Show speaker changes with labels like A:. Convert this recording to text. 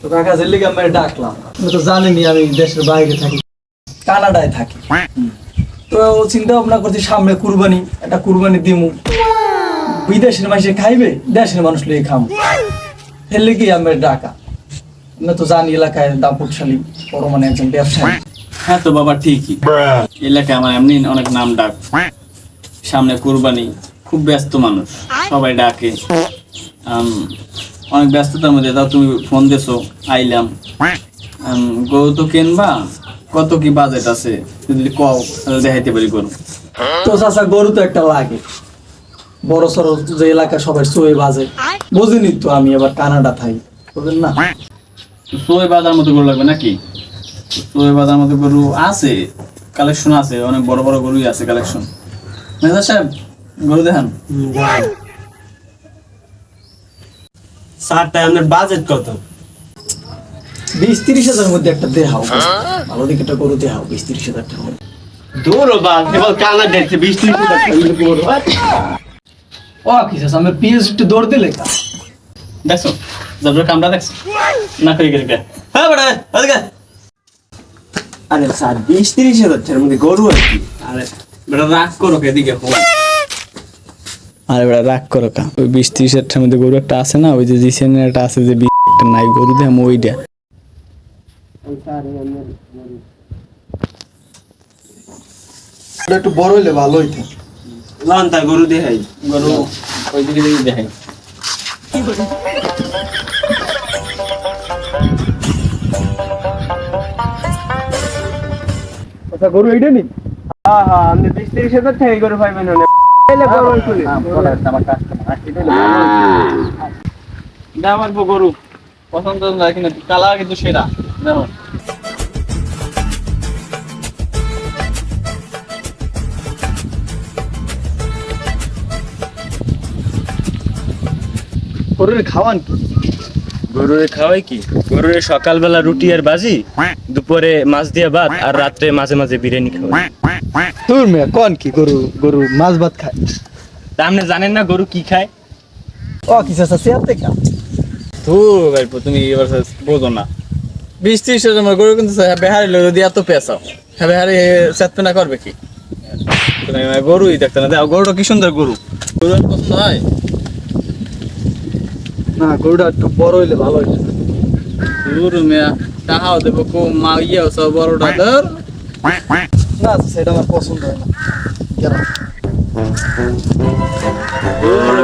A: তো কাকা জেলিকে আমি ডাকলাম, তুমি তো জানেনই আমি দেশের বাইরে থাকি, কানাডায় থাকি। তো চিন্তা ভাবনা করছি সামনে কুরবানি, একটা কুরবানি দিমু, বিদেশের মানুষে খাইবে, দেশের মানুষ লিয়ে খাম, ফেললে কি আমি ডাকা। আমি তো জানি এলাকায় দাপুটশালী বড় মানে একজন ব্যবসায়ী।
B: হ্যাঁ তো বাবা ঠিকই, এলাকায় আমার এমনি অনেক নাম ডাক। সামনে কুরবানি, খুব ব্যস্ত মানুষ, সবাই ডাকে। অনেক ব্যস্ততার মধ্যে তাও তুমি ফোন দিছো, আইলাম। গরু তো কিনবা, কত কি বাজেট আছে যদি কও তাহলে দেখাইতে পারি গরু।
A: তো চাচা গরু তো একটা লাগে, বড় সড় যে এলাকা সবাই সোয়ে বাজে, বুঝিনি তো আমি আবার কানাডা থাই, বুঝলেন না।
B: সোয়ে বাজার মতো গরু লাগবে নাকি? সোয়ে বাজার মতো গরু আছে, কালেকশন আছে, অনেক বড় বড় গরুই আছে কালেকশন। মেজর সাহেব গরু দেখান।
C: স্যার তাই আপনার বাজেট কত?
A: 20-30 হাজার মধ্যে একটা দেহাও, ভালো দিকে একটা গরু দেহাও 20-30 হাজার টাকা।
C: দূরও বাল কেবল কানা দেখছে 20-30 হাজার
A: ও কি চাচা আমি পিএইচডি দৌড় দিলে কা
B: দেখছো জবর কামড়া দেখছো না কই গেলে
C: হ্যাঁ বড় ওদিকে। আরে স্যার 20-30 হাজার টাকার মধ্যে গরু আর কি?
B: আরে বেটা রাগ করো এদিকে হো।
D: আরে বেটা রাগ করো কা, ওই 20-30 হাজার মধ্যে গরু একটা আছে না, ওই যে জিসেনের একটা আছে যে একটা নাই গরু দেখাম ওইটা।
A: একটু বড় হইলে ভালো হইতো।
C: লন তা গরু দেখাই।
B: গরু ওই দিকে দিকে দেখাই।
A: আচ্ছা গরু এইটা নি?
C: হ্যাঁ হ্যাঁ আপনি 20-30 হাজার টাকা গরু পাইবেন না। এলে গরু খুলে
B: আমার কাস্টমার আমার গরু পছন্দ না, কিন্তু কালার কিন্তু সেরা দেখো।
A: গরুর খাওয়ান কি?
E: গরুরে খাওয়াই কি? গরুরে সকালবেলা রুটি আর বাজি, দুপুরে মাছ দিয়ে ভাত, আর রাত্রে মাঝে মাঝে বিরিয়ানি খাওয়াই।
A: তোর মেয়ে কোন কি গরু গরু মাছ ভাত খায়?
E: তা আপনি জানেন না গরু কি খায়?
A: ও কি চাচা চেয়ার থেকে
B: তো ভাই তুমি এবার বোঝো না, 20-30 হাজার গরু কিন্তু বেহারি লোক যদি এত পেঁচাও, হ্যাঁ বেহারি চেতনা করবে কি? তুমি গরুই দেখতে না, দেখো গরুটা কি সুন্দর গরু। গরু আর পছন্দ হয়
A: না, গরুটা একটু বড় হইলে ভালো হইতো।
B: গরু মেয়া টাহাও দেবো কো মা ইয়েও সব বড়টা ধর।
A: না সেটা আমার পছন্দ হয় না। কেন?